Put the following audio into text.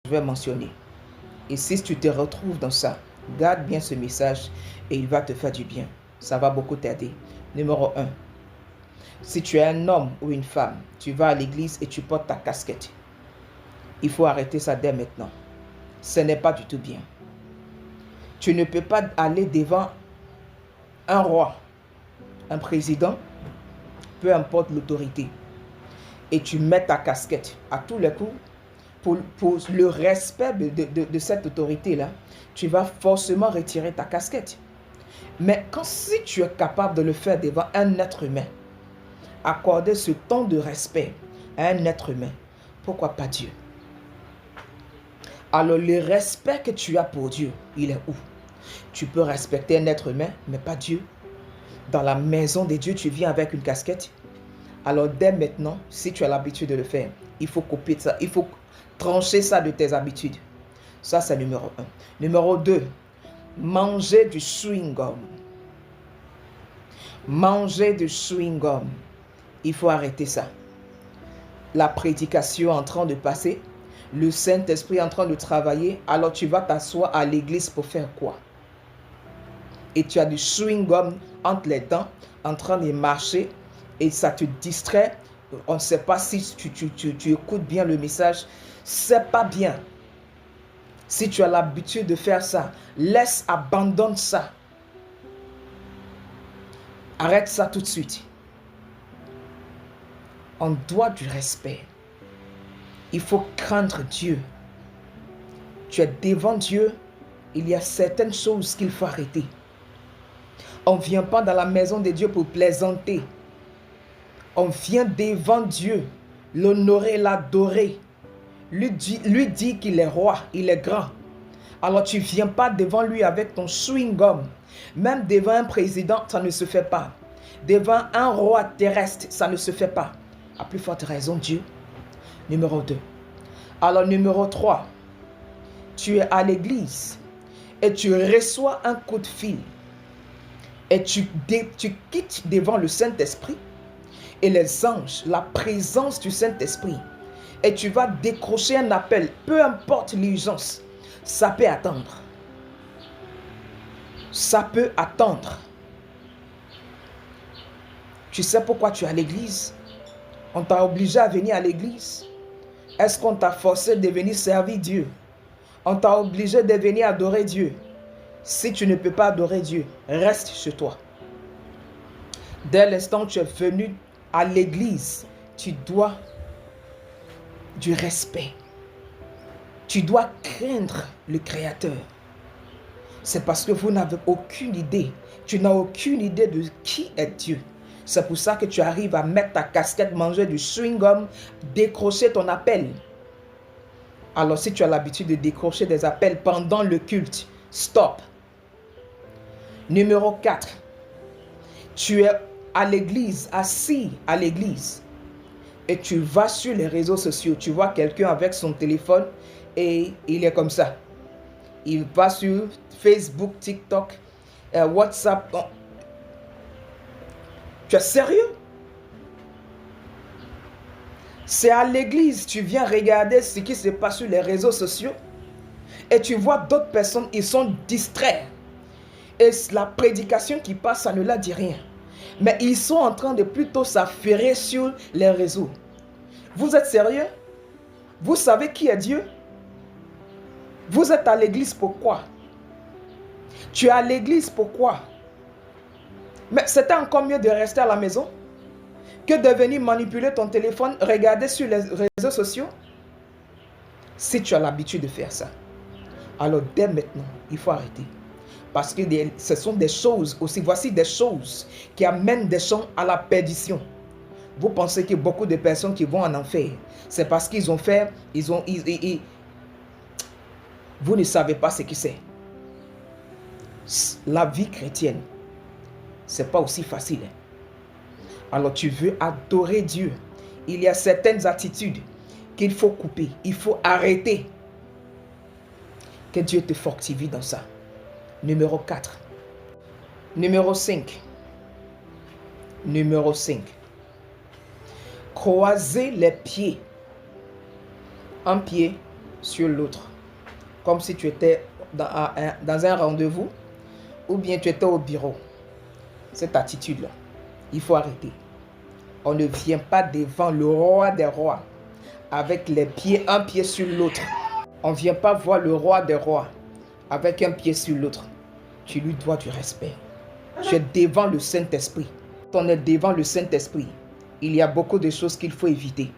vais mentionner. Et si tu te retrouves dans ça, garde bien ce message et il va te faire du bien. Ça va beaucoup t'aider. Numéro 1. Si tu es un homme ou une femme, tu vas à l'église et tu portes ta casquette. Il faut arrêter ça dès maintenant. Ce n'est pas du tout bien. Tu ne peux pas aller devant un roi, un président, peu importe l'autorité, et tu mets ta casquette à tous les coups pour le respect de cette autorité-là. Tu vas forcément retirer ta casquette. Mais si tu es capable de le faire devant un être humain, accorder ce ton de respect à un être humain, pourquoi pas Dieu? Alors le respect que tu as pour Dieu, il est où? Tu peux respecter un être humain, mais pas Dieu. Dans la maison de Dieu, tu viens avec une casquette. Alors dès maintenant, si tu as l'habitude de le faire, il faut couper ça, il faut trancher ça de tes habitudes. Ça, c'est numéro 1. Numéro 2, manger du chewing-gum. Manger du chewing-gum. Il faut arrêter ça. La prédication en train de passer, le Saint-Esprit en train de travailler, alors tu vas t'asseoir à l'église pour faire quoi? Et tu as du chewing-gum entre les dents, en train de marcher, et ça te distrait. On ne sait pas si tu écoutes bien le message. C'est pas bien. Si tu as l'habitude de faire ça, abandonne ça. Arrête ça tout de suite. On doit du respect. Il faut craindre Dieu. Tu es devant Dieu, il y a certaines choses qu'il faut arrêter. On ne vient pas dans la maison de Dieu pour plaisanter. On vient devant Dieu, l'honorer, l'adorer. Lui dit qu'il est roi, il est grand. Alors tu ne viens pas devant lui avec ton chewing-gum. Même devant un président, ça ne se fait pas. Devant un roi terrestre, ça ne se fait pas. À plus forte raison, Dieu. Numéro 2. Alors numéro 3. Tu es à l'église et tu reçois un coup de fil. Et tu quittes devant le Saint-Esprit et les anges, la présence du Saint-Esprit. Et tu vas décrocher un appel, peu importe l'urgence. Ça peut attendre. Ça peut attendre. Tu sais pourquoi tu es à l'église? On t'a obligé à venir à l'église? Est-ce qu'on t'a forcé de venir servir Dieu? On t'a obligé de venir adorer Dieu? Si tu ne peux pas adorer Dieu, reste chez toi. Dès l'instant où tu es venu à l'église, tu dois du respect. Tu dois craindre le Créateur. C'est parce que vous n'avez aucune idée. Tu n'as aucune idée de qui est Dieu. C'est pour ça que tu arrives à mettre ta casquette, manger du chewing-gum, décrocher ton appel. Alors si tu as l'habitude de décrocher des appels pendant le culte, stop. Numéro 4. Tu es à l'église, assis à l'église. Et tu vas sur les réseaux sociaux. Tu vois quelqu'un avec son téléphone et il est comme ça. Il va sur Facebook, TikTok, WhatsApp. Tu es sérieux? C'est à l'église, tu viens regarder ce qui se passe sur les réseaux sociaux et tu vois d'autres personnes, ils sont distraits. Et la prédication qui passe, ça ne leur dit rien. Mais ils sont en train de plutôt s'affairer sur les réseaux. Vous êtes sérieux? Vous savez qui est Dieu? Vous êtes à l'église pourquoi? Tu es à l'église pourquoi? Mais c'était encore mieux de rester à la maison que de venir manipuler ton téléphone, regarder sur les réseaux sociaux. Si tu as l'habitude de faire ça, alors dès maintenant, il faut arrêter. Parce que ce sont des choses aussi, voici des choses qui amènent des gens à la perdition. Vous pensez que beaucoup de personnes qui vont en enfer, c'est parce qu'ils ont fait, vous ne savez pas ce que c'est. La vie chrétienne, c'est pas aussi facile. Alors tu veux adorer Dieu. Il y a certaines attitudes qu'il faut couper, il faut arrêter. Que Dieu te fortifie dans ça. Numéro 4. Numéro 5. Numéro 5. Croiser les pieds. Un pied sur l'autre, comme si tu étais dans un rendez-vous ou bien tu étais au bureau. Cette attitude-là, il faut arrêter. On ne vient pas devant le roi des rois avec les pieds, un pied sur l'autre. On ne vient pas voir le roi des rois avec un pied sur l'autre. Tu lui dois du respect. Tu es devant le Saint-Esprit. Quand on est devant le Saint-Esprit, il y a beaucoup de choses qu'il faut éviter.